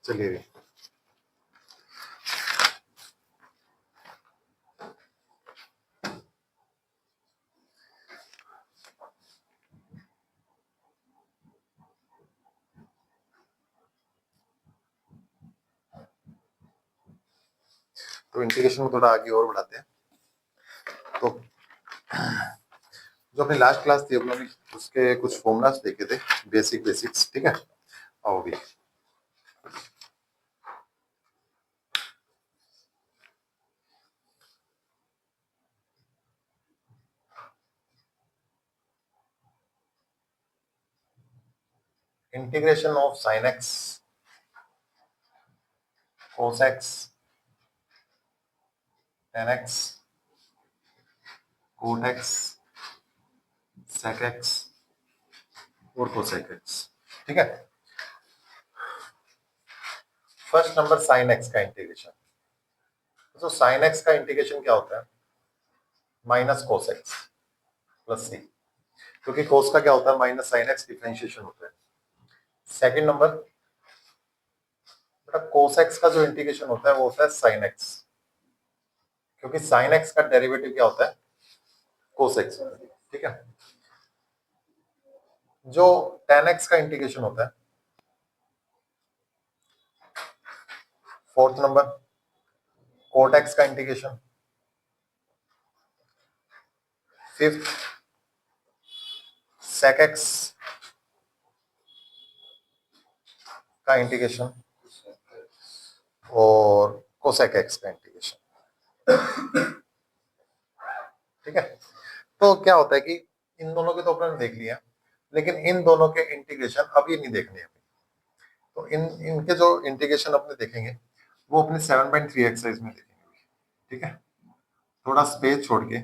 चलिए तो इंटीग्रेशन को थोड़ा आगे और बढ़ाते हैं। तो जो अपनी लास्ट क्लास थी अपने उसके कुछ फॉर्मूलाज देखे थे, बेसिक्स, ठीक है। आओ भी integration of sine x, cos x, tan x, cot x, sec x और cosec x, ठीक है। फर्स्ट नंबर साइन एक्स का इंटीग्रेशन। तो साइन एक्स का इंटीग्रेशन क्या होता है? माइनस कोस एक्स प्लस सी, क्योंकि कोस का क्या होता है? माइनस साइन एक्स, डिफरेंशिएशन होता है। सेकंड नंबर बेटा कोस एक्स का जो इंटीग्रेशन होता है वो होता है साइन एक्स, क्योंकि साइन एक्स का डेरिवेटिव क्या होता है? कोस एक्स, ठीक है। जो टेन एक्स का इंटीग्रेशन होता है, फोर्थ नंबर कोट एक्स का इंटीग्रेशन, फिफ्थ सेक एक्स का इंटीग्रेशन और कोसेक एक्स का इंटीग्रेशन, ठीक है। तो क्या होता है कि इन दोनों के तो अपन देख लिया, लेकिन इन दोनों के इंटीग्रेशन अभी नहीं देखने हैं। तो इनके जो इंटीग्रेशन अपने देखेंगे वो अपने 7.3 एक्सरसाइज में देखेंगे, ठीक है। थोड़ा स्पेस छोड़ के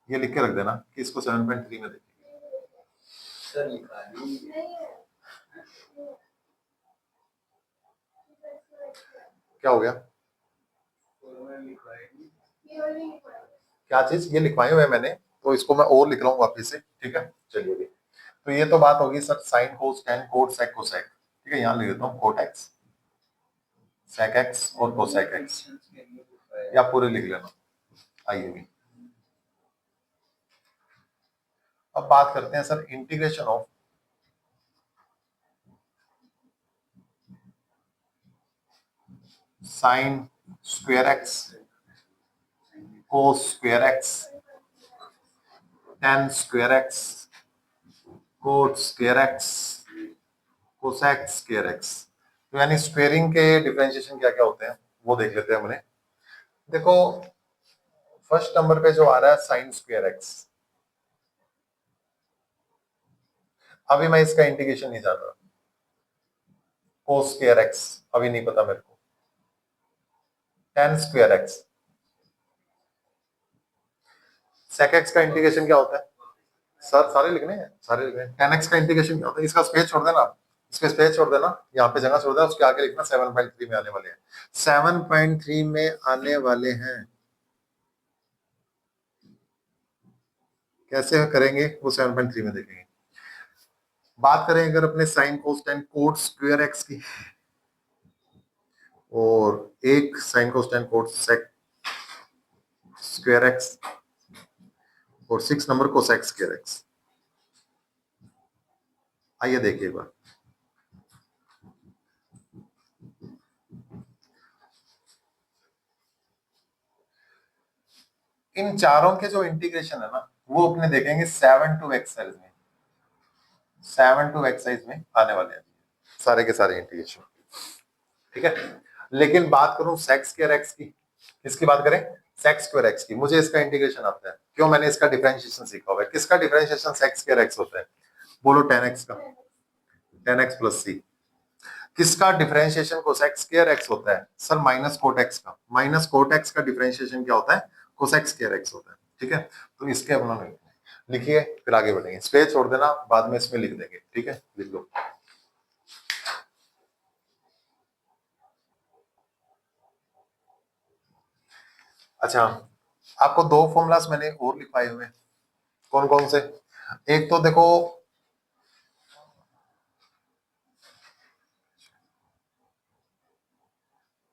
ये लिख के रख देना कि इसको 7.3 में देखेंगे। क्या हो गया? क्या चीज? ये लिखवाई हुई है मैंने, तो इसको मैं और लिख रहा हूँ वापिस से, ठीक है। चलिए तो ये तो बात होगी sir sine cos tan cot sec cosec, ठीक है। यहाँ लिख देता हूँ कोट एक्स, सेक एक्स और कोसेक एक्स, या पूरे लिख लेना। आइए भी अब बात करते हैं sir integration of sine square x, cos square x, ten square x, coat square x, cosec square x. तो यानी स्क्वेयरिंग के डिफरेंशिएशन क्या क्या होते हैं वो देख लेते हैं हमने। देखो फर्स्ट नंबर पे जो आ रहा है साइन स्क्वायर एक्स, अभी मैं इसका इंटीग्रेशन नहीं जान रहा। कोस स्क्वायर एक्स अभी नहीं पता मेरे को। Tan square X, sec X का इंटीग्रेशन क्या होता है? सर सारे लिखने हैं, सारे लिखने हैं। टेन एक्स का इंटीग्रेशन क्या होता है? इसका स्पेस छोड़ देना, इसमें स्पेस छोड़ देना, यहाँ पे जगह छोड़ देना, उसके आगे लिखना 7.3 में आने वाले हैं। 7.3 में आने वाले हैं। कैसे करेंगे वो 7.3 में देखेंगे। बात करें अगर अपने sine cos tan cot square X की, और एक sine cos tan cot sec square X, और 6 नंबर कोसेक स्क्वायर एक्स। आइए देखिए एक बार। इन चारों के जो इंटीग्रेशन है ना वो अपने देखेंगे 7 एक्सरसाइज में, 7 एक्सरसाइज में आने वाले हैं सारे के सारे इंटीग्रेशन, ठीक है। लेकिन बात करूं सेक स्क्वायर एक्स की, किसकी बात करें? सेक स्क्वायर एक्स की। मुझे इसका इंटीग्रेशन आता है, क्यों? मैंने इसका डिफरेंशिएशन सीखा हुआ है। किसका डिफरेंशिएशन सेक स्क्वायर एक्स होता है? बोलो टेन एक्स का, टेन एक्स प्लस सी। किसका डिफरेंशिएशन कोसेक स्क्वायर एक्स होता है? सर माइनस कोट एक्स का। माइनस कोट एक्स का डिफरेंशिएशन क्या होता है? कोसेक स्क्वायर एक्स होता है, ठीक है। तो इसके अपना लिखिए, फिर आगे बढ़ेंगे। स्पेस छोड़ देना, बाद में इसमें लिख देंगे, ठीक है। लिख लो। अच्छा, आपको दो फॉर्मूलास मैंने और लिखवाए हुए हैं। कौन कौन से? एक तो देखो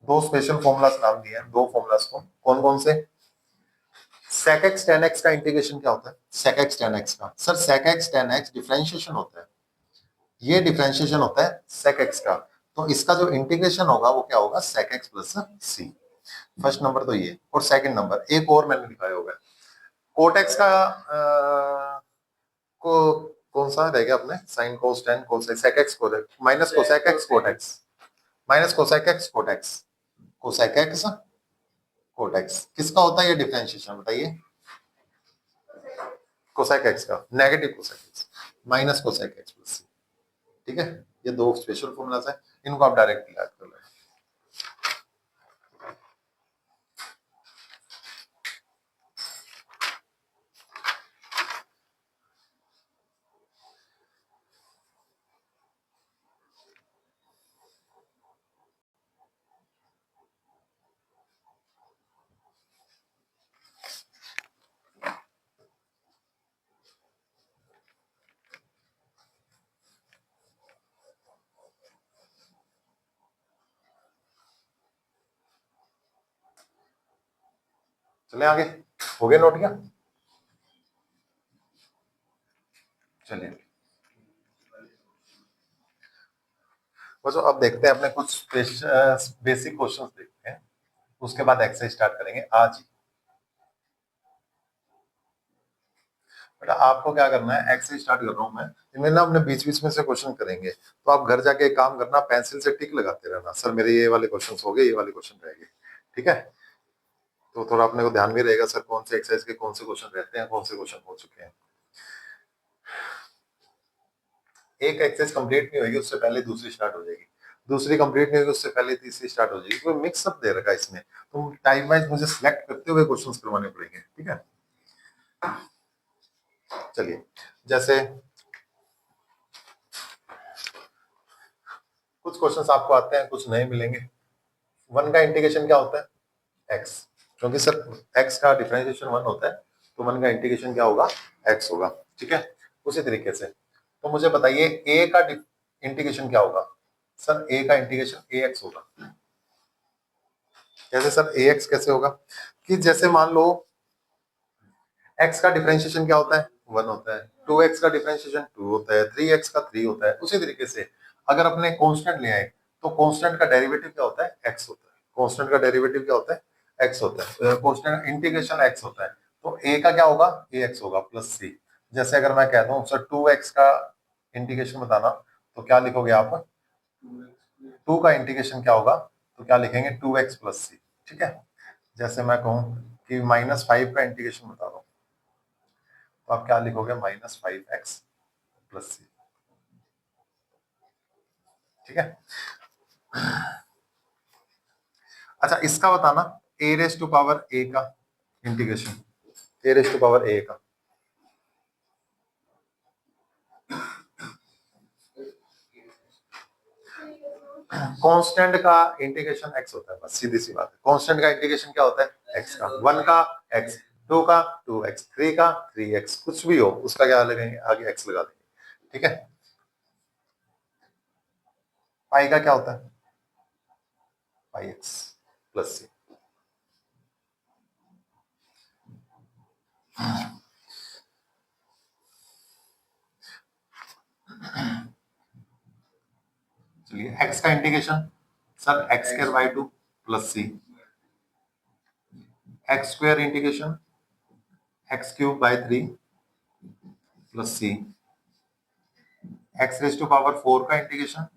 दो स्पेशल फॉर्मूलास नाम दिए हैं, दो फॉर्मूलास को, कौन कौन से? sec x tan x का इंटीग्रेशन क्या होता है? sec x tan x का, sir sec x tan x differentiation होता है, ये डिफरेंशिएशन होता है sec x का, तो इसका जो इंटीग्रेशन होगा वो क्या होगा? sec x plus c। First number तो ये, और सेकंड नंबर एक और मैंने लिखाया होगा, कोट एक्स का को कौन सा रहेगा अपने? Sine cos tan cosec sec x cot x minus cosec x cot x minus cosec x cot x cosec x cot x किसका होता है ये डिफरेंशिएशन बताइए? कोसेक एक्स का, negative cosec x minus cosec x plus c. ठीक है, ये दो स्पेशल फॉर्मूलाज है, इनको आप डायरेक्ट याद कर लें। चले आगे, हो गए नोट क्या? चलिए बच्चों अब देखते हैं अपने कुछ बेसिक क्वेश्चंस देखते हैं, उसके बाद एक्सरसाइज स्टार्ट करेंगे आज ही। बेटा आपको क्या करना है, एक्सरसाइज स्टार्ट कर रहा हूं मैं, इनमें ना अपने बीच बीच में से क्वेश्चन करेंगे, तो आप घर जाके एक काम करना, पेंसिल से टिक लगाते रहना, सर मेरे ये वाले क्वेश्चन हो गए, ये वाले क्वेश्चन रह गए। ठीक है, तो थोड़ा अपने को ध्यान भी रहेगा सर कौन से एक्सरसाइज के कौन से क्वेश्चन रहते हैं, कौन से क्वेश्चन हो चुके हैं। एक एक्सरसाइज कंप्लीट नहीं होगी उससे पहले दूसरी स्टार्ट हो जाएगी, दूसरी कंप्लीट नहीं होगी उससे पहले तीसरी स्टार्ट हो जाएगी, कोई मिक्सअप दे रखा है इसमें, तुम टाइम वाइज मुझे सिलेक्ट करते हुए क्वेश्चंस करवाने पड़ेंगे। ठीक है, चलिए जैसे कुछ क्वेश्चंस आपको आते हैं, कुछ नए मिलेंगे। वन का इंटीग्रेशन क्या होता है? एक्स, क्योंकि सर एक्स का डिफरेंशिएशन वन होता है, तो वन का इंटीग्रेशन क्या होगा? एक्स होगा। ठीक है, उसी तरीके से तो मुझे बताइए ए का इंटीग्रेशन क्या होगा? सर ए का इंटीग्रेशन ए एक्स होगा। कैसे सर ए एक्स कैसे होगा? कि जैसे मान लो एक्स का डिफरेंशिएशन क्या होता है? वन होता है, 2x का डिफरेंशिएशन 2 होता है, 3x का 3 होता है। उसी तरीके से अगर अपने कांस्टेंट ले आए तो कांस्टेंट का डेरिवेटिव क्या होता है? x होता है। कांस्टेंट का डेरिवेटिव क्या होता है? x होता है। कांस्टेंट इंटीग्रेशन x होता है, तो a का क्या होगा? ax होगा प्लस c। जैसे अगर मैं कह दूं सर 2x का इंटीग्रेशन बताना, तो क्या लिखोगे आप? 2 का इंटीग्रेशन क्या होगा? तो क्या लिखेंगे? 2x plus c। ठीक है, जैसे मैं कहूं कि -5 का इंटीग्रेशन बता दो, तो आप क्या लिखोगे? -5x plus c. ठीक है, अच्छा इसका बताना, a raise to power a का integration, a raise to power a का कांस्टेंट का इंटीग्रेशन x होता है, बस सीधी सी बात है। कांस्टेंट का इंटीग्रेशन क्या होता है? x का, 1 का x, 2 का 2x, 3 का 3x, कुछ भी हो उसका क्या लगेंगे? आगे x लगा देंगे। ठीक है, पाई का क्या होता है? Pi x plus c. चलिए x का integration, sir x square by 2 plus c, x square integration x cube by 3 plus c, x raise to power 4 का integration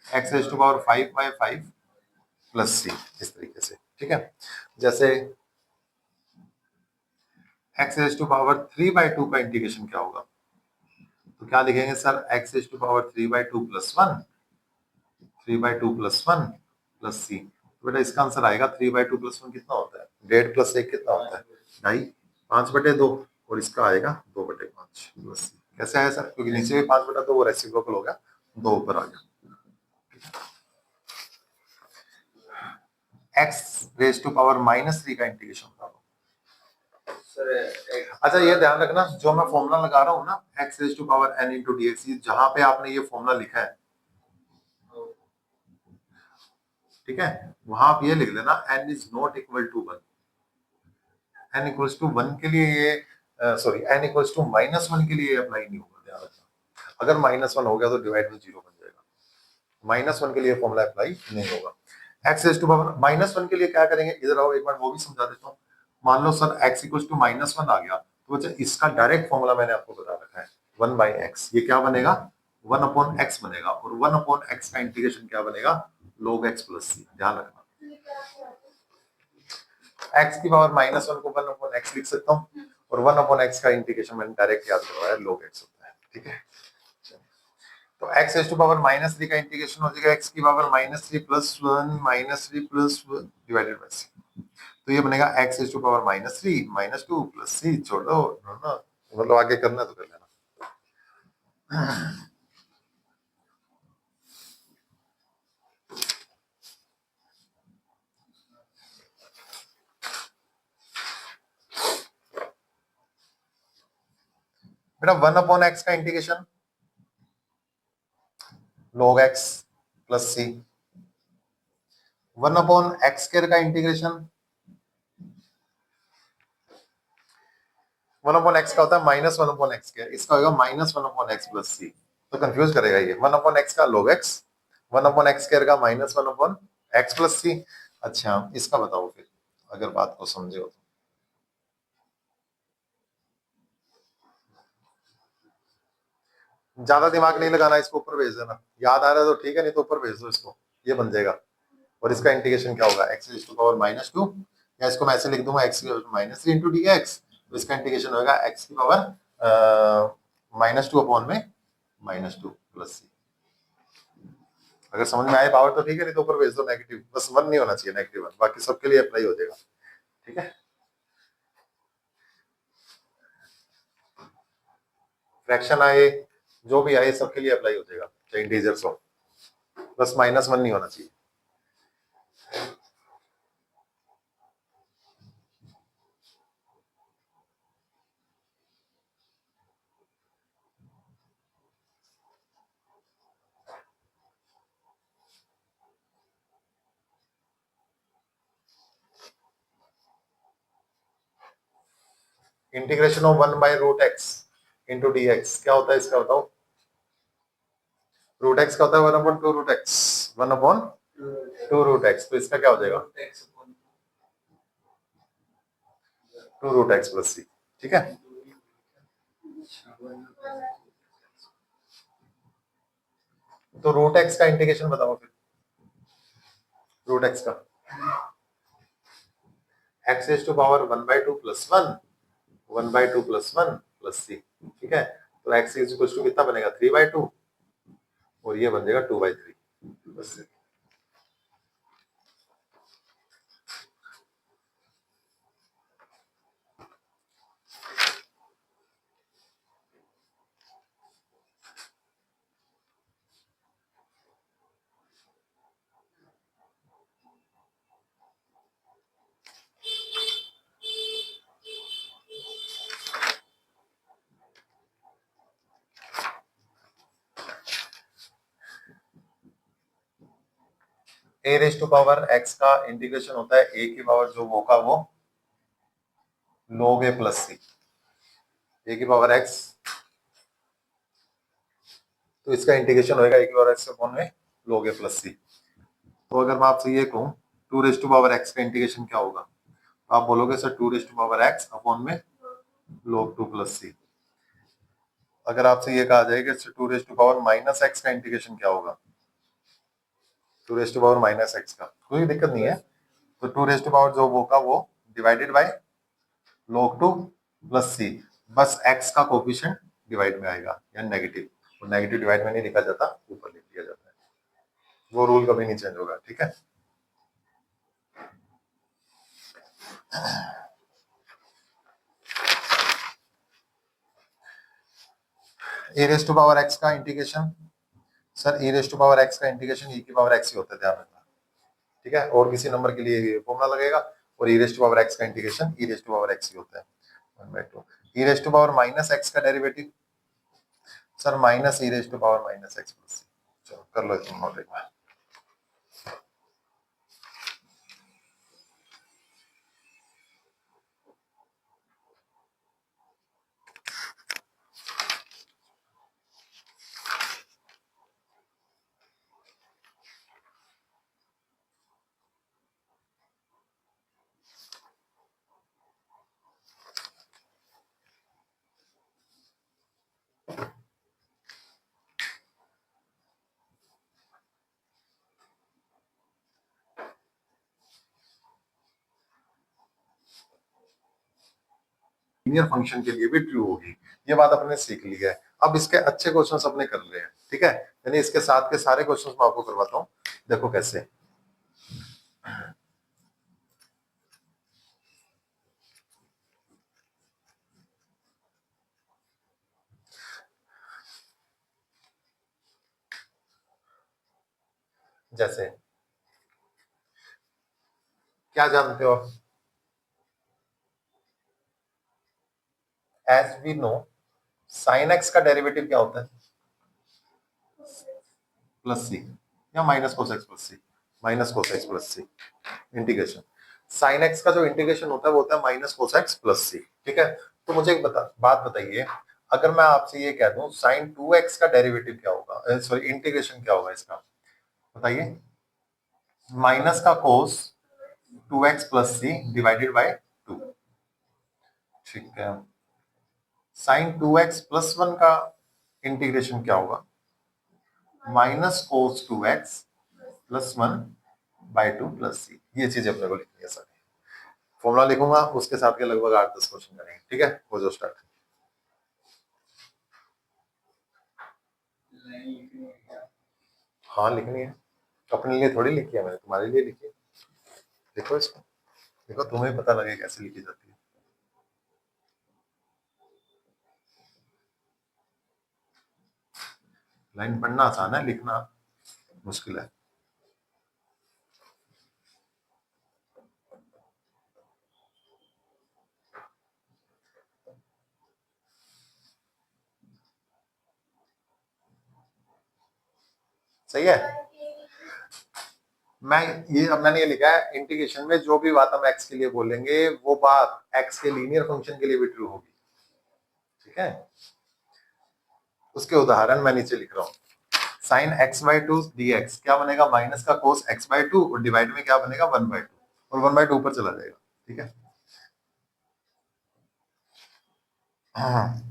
x raise to power 5 by 5 plus c, इस तरीके से। ठीक है, जैसे x raise to power 3 by 2 का integration क्या होगा? तो क्या लिखेंगे sir? X raise to power 3 by 2 plus 1, 3 by 2 plus 1 plus c. तो बेटा इसका आंसर आएगा 3 बाय 2 प्लस 1 कितना होता है? 1.5 प्लस 1 कितना होता है? 2.5, 5/2, और इसका आएगा 2/5 प्लस सी। कैसे आया सर? क्योंकि नीचे भी 5/2 वो रेसिप्रोकल हो गया, 2 ऊपर आ गया। एक्स रेज टू पावर -3 का इंटीग्रेशन बता दो। अच्छा ये ध्यान रखना, जो मैं फॉर्मूला लगा रहा हूँ ना, X raise to power n into D X, जहां पे आपने ये फॉर्मूला लिखा है ठीक है, वहां आप ये लिख लेना n is not equal to 1। n equals to 1 के लिए ये सॉरी n इक्वल्स टू -1 के लिए ये अप्लाई नहीं होगा, ध्यान रखना। अगर -1 हो गया तो डिवाइड में 0 बन जाएगा। -1 के लिए फॉर्मूला अप्लाई नहीं होगा। x रेज टू पावर -1 के लिए क्या करेंगे, इधर आओ एक बार वो भी समझा देता हूँ। मान लो सर x इक्वल्स टू -1 आ गया, तो बच्चा इसका डायरेक्ट फॉर्मूला मैंने आपको बता रखा है 1/x। ये क्या बनेगा, 1/x बनेगा, और 1/x का इंटीग्रेशन क्या बनेगा, log x प्लस c। ध्यान रखना, x की पावर -1 को 1/x लिख सकता हूँ, और 1/x का इंटीग्रेशन मैंने डायरेक्ट याद करवाया log x होता है। ठीक है, तो x रेज टू पावर -3 का इंटीग्रेशन हो जाएगा x की power -3 plus 1 -3 plus 1 divided by c। तो ये बनेगा x raise to power -3 -2 plus c। छोड़ो ना, मतलब आगे करना तो कर लेना। बेटा 1/x का integration log x plus c, 1/x square का इंटीग्रेशन 1/x का होता है -1/x स्क्वायर, इसका होगा -1/x प्लस c। तो कंफ्यूज करेगा ये। 1/x का log x, 1/x स्क्वायर का -1/x प्लस c। अच्छा इसका बताओ फिर, अगर बात को समझे हो तो। ज्यादा दिमाग नहीं लगाना, इसको ऊपर भेज देना। याद आ रहा है तो ठीक है, नहीं तो ऊपर भेज दो इसको, ये बन जाएगा। और इसका इंटीग्रेशन क्या होगा, x रेज़ टू पावर -2, या इसको मैं ऐसे लिख दूंगा x की पावर -3 इंटू dx। तो इसका इंटीग्रेशन होगा x की पावर -2 अपॉन में -2 प्लस c। अगर समझ में आए पावर तो ठीक है, नहीं तो ऊपर भेज दो नेगेटिव, बस 1 नहीं होना चाहिए, -1, बाकी सबके लिए अप्लाई हो जाएगा। ठीक है, फ्रैक्शन आए जो भी आए सबके लिए अप्लाई हो जाएगा, चाहे इंटीजर्स हो, बस -1 नहीं होना चाहिए। Integration of 1/√x into dx क्या होता है, इसका बताओ। √x का होता है 1/2√x, 1/2√x। तो इसका क्या हो जाएगा, 2√x प्लस c। ठीक है, तो √x का इंटीग्रेशन बताओ फिर। √x का x raise to power 1/2 plus 1, 1/2 plus 1 plus c। ठीक है, तो x इज इक्वल टू कितना बनेगा, 3/2, और ये बन जाएगा 2/3 बस। a raise to power x का इंटीग्रेशन होता है a की पावर जो होगा वो log a plus c, a की पावर x, तो इसका इंटीग्रेशन होगा a की पावर x अपॉन में log a प्लस c। तो अगर मैं आपसे ये कहूं 2 रेज़ टू पावर x का इंटीग्रेशन क्या होगा, तो आप बोलोगे sir 2 raise to power x upon में log 2 प्लस c। अगर आपसे ये कहा जाए कि 2 रेज़ टू पावर -x का इंटीग्रेशन क्या होगा, 2 रेज़ टू पावर -x का, कोई दिक्कत नहीं है। तो 2 रेज़ टू पावर जो होगा वो divided by log 2 plus c, बस x का कोफिशिएंट डिवाइड में आएगा या नेगेटिव, और नेगेटिव डिवाइड में नहीं लिखा जाता, ऊपर लिख दिया जाता है। वो रूल कभी नहीं चेंज होगा। ठीक है, A raise to power x का integration, sir e raise to power x का इंटीग्रेशन e की पावर x ही होता है, ध्यान रखना। ठीक है, और किसी नंबर के लिए फॉर्मूला लगेगा, और e raise to power x का integration e raise to power x ही होता है 1/2। e raise to power -x का derivative sir -e raise to power -x plus c। चलो कर लो इसको नोट एक बार। लीनियर फंक्शन के लिए भी ट्रू होगी। ये बात अपने सीख ली है। अब इसके अच्छे क्वेश्चंस अपने कर रहे हैं, ठीक है। यानी इसके साथ के सारे क्वेश्चंस मैं आपको करवाता हूँ, देखो कैसे। जैसे क्या जानते हो, as we know sine x का डेरिवेटिव क्या होता है, प्लस सी, या minus cos x plus c, minus cos x plus c integration. Sine x का जो इंटीग्रेशन होता है वो होता है minus cos x plus c, ठीक है। तो मुझे एक बात बताइए, अगर मैं आपसे ये कह दूं साइन 2x का डेरिवेटिव क्या होगा, सॉरी इंटीग्रेशन क्या होगा इसका, बताइए। माइनस का cos 2x plus c divided by 2, ठीक है। साइन 2x प्लस 1 का इंटीग्रेशन क्या होगा, minus cos 2x plus 1 bye 2 plus c. ये चीज अपने को लिखनी है सर। फॉर्मूला लिखूंगा, उसके साथ के लगभग 8-10 क्वेश्चन करेंगे, ठीक है। हो जाओ स्टार्ट। हाँ लिखनी है, अपने लिए थोड़ी लिखी है मैंने, तुम्हारे लिए लिखी है। देखो इसको, देखो तुम्हें पता लगे कैसे लिखी जाती है। लाइन पढ़ना आसान है, लिखना मुश्किल है। सही है। मैं ये, अब मैंने ये लिखा है इंटीग्रेशन में जो भी बात हम एक्स के लिए बोलेंगे वो बात एक्स के लीनियर फंक्शन के लिए भी ट्रू होगी, ठीक है। उसके उदाहरण मैं नीचे लिख रहा हूँ। Sine x by to D x क्या बनेगा, माइनस का कोस एक्स बाई टू, और डिवाइड में क्या बनेगा 1/2, और 1/2 ऊपर चला जाएगा, ठीक है। हाँ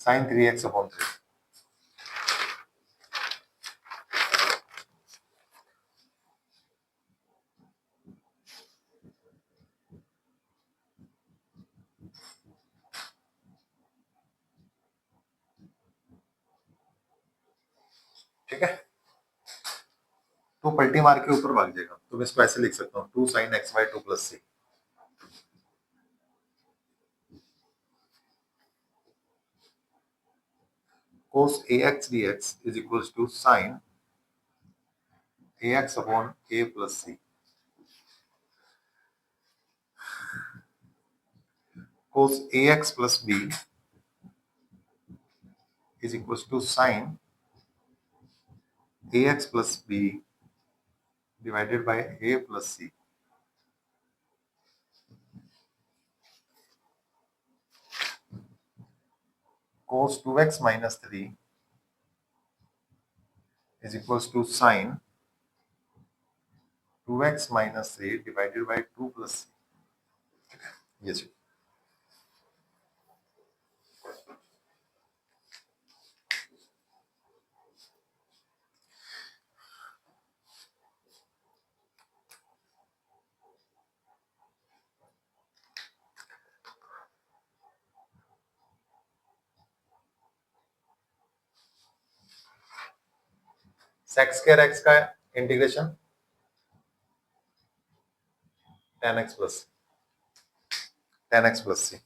साइन 3x/3, ठीक है। तो पलटी मार के ऊपर भाग जाएगा, तो मैं इसको ऐसे लिख सकता हूँ 2 sin x by 2 plus c। cos ax dx is equals to sin ax upon a plus c। cos ax plus b is equals to sin ax plus b divided by a plus c। cos 2x minus 3 is equals to sin 2x minus 3 divided by 2 plus c। ये चीज sec square x का integration 10x plus c।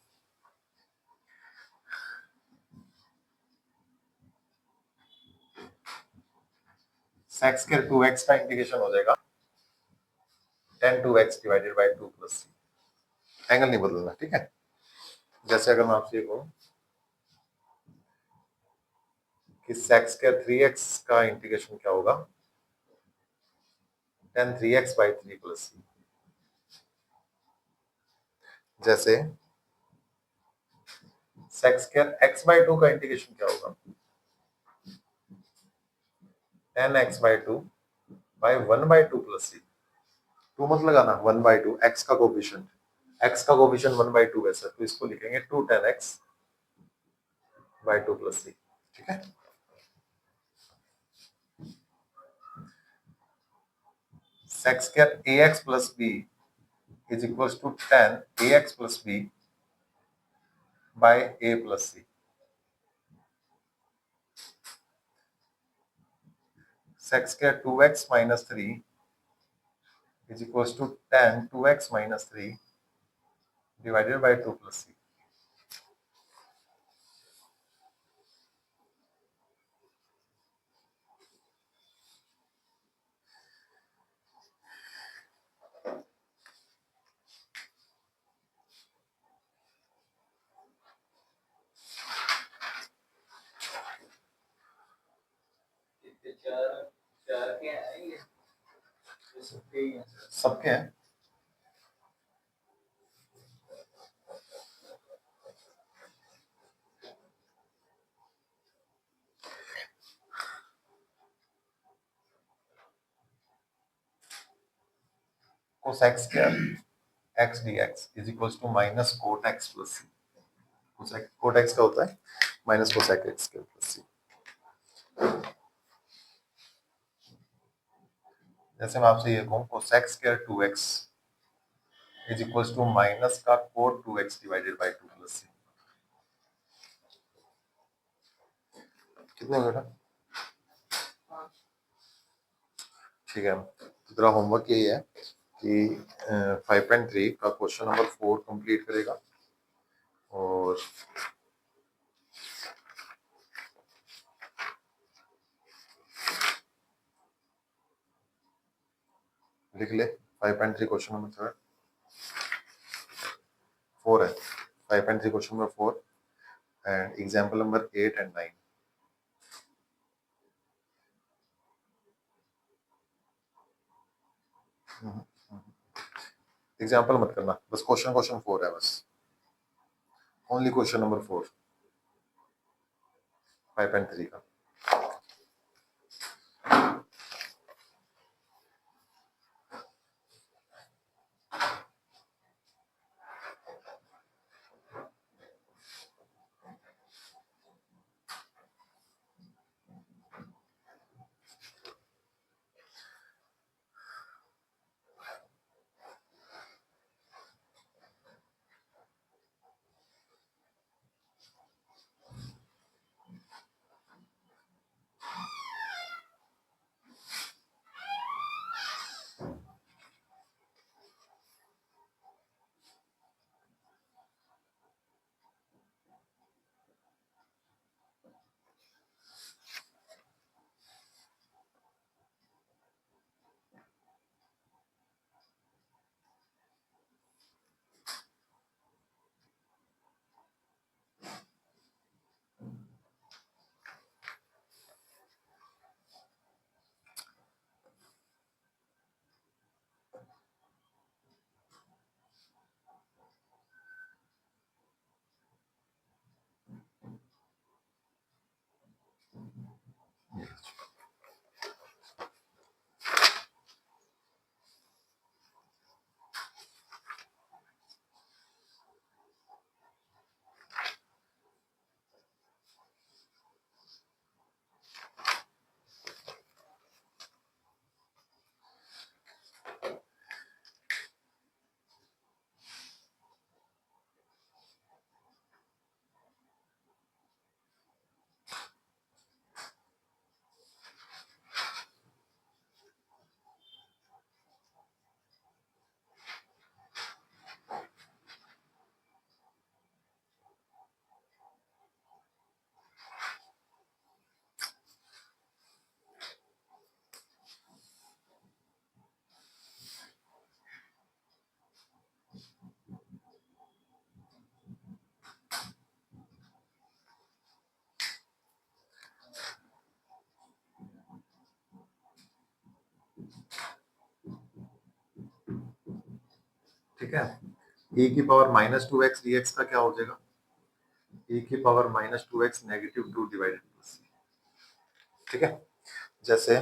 sec square 2x का integration हो जाएगा 10 2x divided by 2 plus c। Angle नहीं बदलना, ठीक है। जैसे अगर मैं आपसे ये कहूं कि sec square 3x का इंटीग्रेशन क्या होगा 10 3x बाय 3 प्लस c। जैसे sec square x बाय 2 का इंटीग्रेशन क्या होगा 10x by 2 by 1 bye 2 plus c। 2 मत लगाना, 1 बाय 2 x का कोफिशिएंट, x का कोफिशिएंट 1 बाय 2 वैसा, तो इसको लिखेंगे 2 10x बाय 2 प्लस c, ठीक है। sec square ax plus b is equals to 10 ax plus b by a plus c। sec square 2x minus 3 is equals to 10 2x minus 3 divided by 2 plus c। सबके हैं। cosec square x dx is equals to minus cot x plus c। cot x का होता है minus cosec x square plus c। जैसे मैं आपसे ये कहूँ cosec square 2x is equals to minus का cot 2x divided by 2 plus c। कितने बेटा? ठीक है, तो तेरा होमवर्क यही है कि 5.3 का क्वेश्चन नंबर 4 कंप्लीट करेगा और लिख ले 5.3 क्वेश्चन नंबर 4 है। 5.3 question number 4 and example number 8 and 9। Example मत करना, बस क्वेश्चन 4 है, बस ओनली क्वेश्चन नंबर 4 5.3 का। ठीक है। e की power minus two x d x का क्या हो जाएगा, e की power minus two x negative two divided plus c. ठीक है, जैसे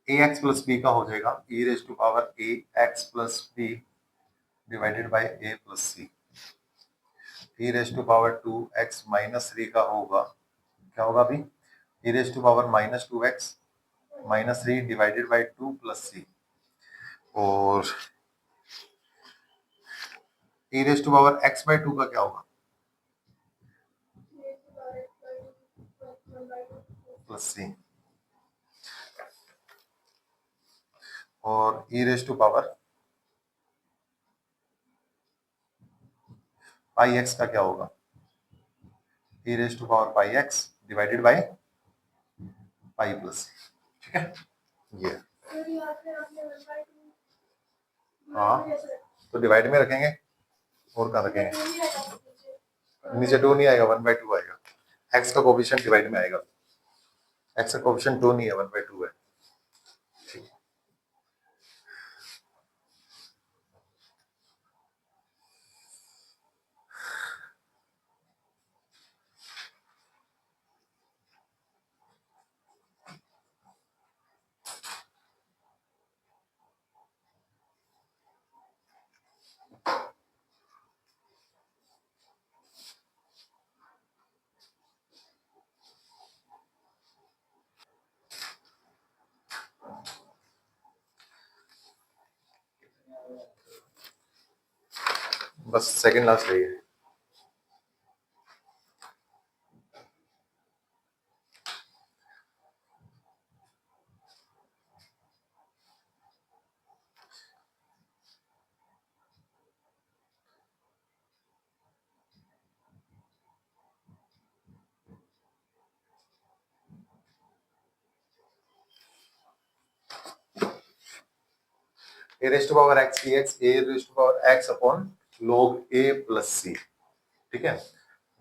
ए एक्स प्लस बी का हो जाएगा e raise to power a x plus b divided by a plus c. E raise to power two x minus three का होगा, क्या होगा अभी, e raise to power minus two x minus three divided by two plus c. और e raise to power x by two का क्या होगा, plus c. और e raise to power pi x का क्या होगा, e raise to power pi x divided by pi plus c. ठीक है, ये हाँ, तो डिवाइड में रखेंगे और कहाँ रखेंगे, नीचे टू नहीं आएगा, वन बाई टू आएगा। एक्स का कोफिशिएंट डिवाइड में आएगा, एक्स का कोफिशिएंट टू नहीं है, वन बाई टू है। ठीक, बस सेकंड लास्ट है ये। A raise to power x d x a raise to power x upon log a plus c. ठीक है,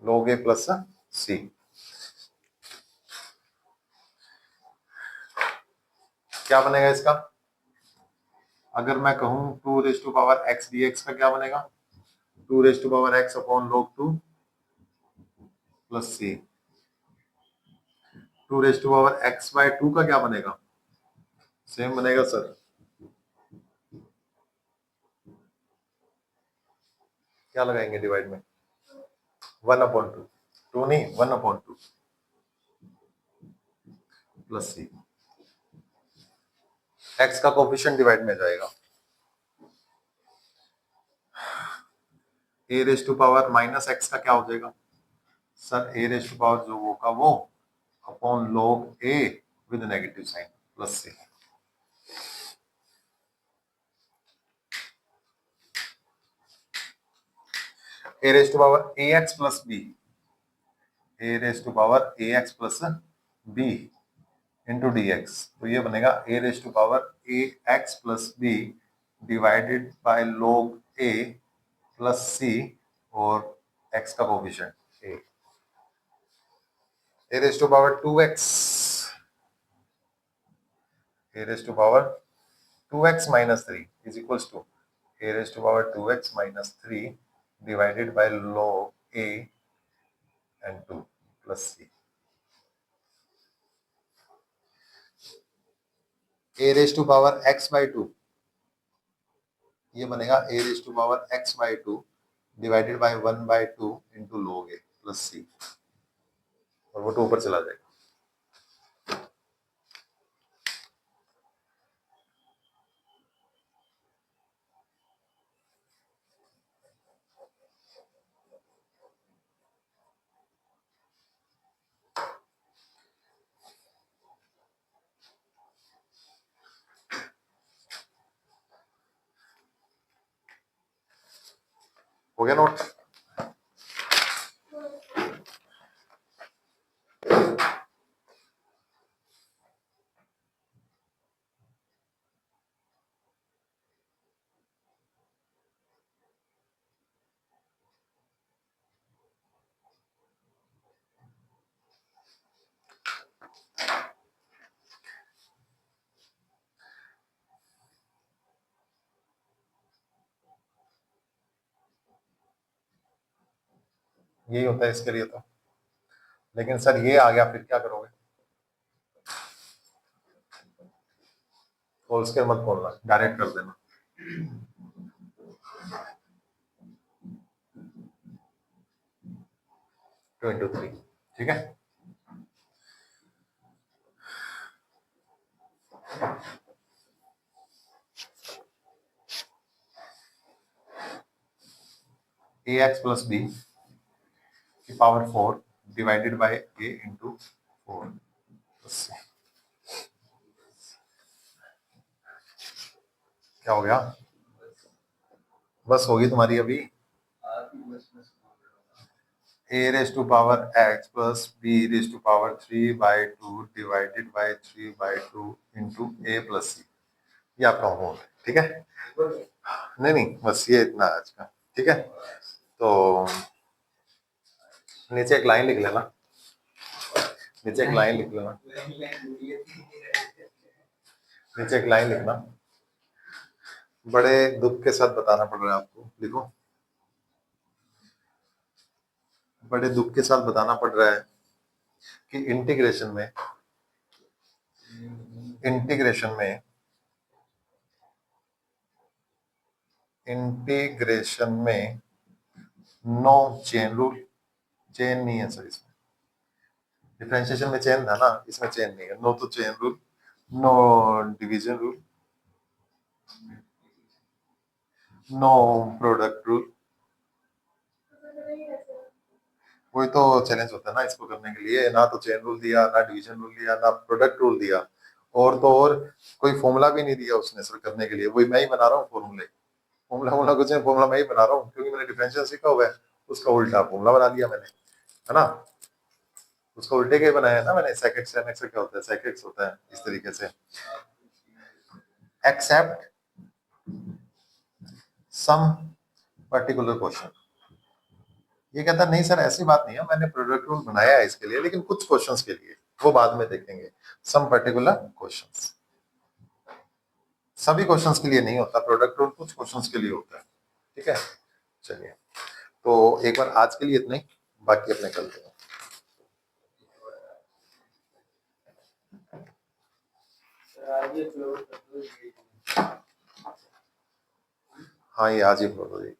log ए प्लस सी। क्या बनेगा इसका, अगर मैं कहूं two raise to power x d x का क्या बनेगा, two raise to power x upon log two plus c. Two raise to power x by two का क्या बनेगा, सेम बनेगा सर, क्या लगाएंगे डिवाइड में, वन अपॉन टू, टू नहीं one upon two plus c. X का कोफिशिएंट डिवाइड में जाएगा, a raise to power minus x का क्या हो जाएगा sir, a raise to power जो वो का वो upon log a with negative sign plus c. A raise to power a x plus b, a raise to power a x plus b into D x, तो ये बनेगा a raise to power a x plus b divided by log a plus c और x का coefficient a. A raise to power two x, a raise to power two x minus three is equals to a raise to power two x minus three divided by log a and two plus c. A raise to power x by two, ये बनेगा a raise to power x by two divided by one by two into log a plus c, और वो to ऊपर चला जाएगा। हो गया note. यही होता है इसके लिए तो। लेकिन सर ये आ गया, फिर क्या करोगे? होल स्क्वायर मत खोलना, डायरेक्ट कर देना। 2 into 3, ठीक है। ax प्लस बी की power 4 divided by a into 4। क्या हो गया? बस होगी तुम्हारी अभी। a raise to power x plus b raise to power 3/2 divided by 3/2 into a plus c। ये आपका होमवर्क है, ठीक है। नहीं नहीं, बस ये इतना है आज का, ठीक है। तो नीचे एक लाइन लिख लेना, नीचे एक लाइन लिख लेना, नीचे एक लाइन लिखना। बड़े दुख के साथ बताना पड़ रहा है आपको, लिखो। बड़े दुख के साथ बताना पड़ रहा है कि इंटीग्रेशन में इंटीग्रेशन में इंटीग्रेशन में नो चेन रूल। चेन नहीं है सर इसमें, डिफरेंशिएशन में चेन था ना, इसमें चेन नहीं है। नो तो chain rule, no division rule, no product rule. वही तो चैलेंज होता है ना इसको करने के लिए। ना तो चेन रूल दिया, ना डिवीजन रूल दिया, ना प्रोडक्ट रूल दिया, और तो और कोई फॉर्मूला भी नहीं दिया उसने सर करने के लिए। वही मैं ही बना रहा हूँ फॉर्मूले। फॉर्मूला कुछ नहीं, फॉर्मूला मैं ही बना रहा हूँ, क्योंकि मैंने डिफरेंशियल सीखा हुआ है। उसका उल्टा फॉर्मूला बना दिया मैंने, है ना। उसका उल्टे के बनाया है ना मैंने। sec x tan x क्या होता है? sec x होता है इस तरीके से। Except some particular question. ये कहता नहीं सर ऐसी बात नहीं है, मैंने प्रोडक्ट रूल बनाया है इसके लिए, लेकिन कुछ क्वेश्चंस के लिए, वो बाद में देखेंगे। सम पर्टिकुलर क्वेश्चंस, सभी क्वेश्चंस के लिए नहीं होता प्रोडक्ट रूल, कुछ क्वेश्चंस के लिए होता है, ठीक है। चलिए, तो एक बार आज के लिए इतना ही, बाकी अपने कल देंगे। हाँ, ये आज ही अपलोड हो जाएगी।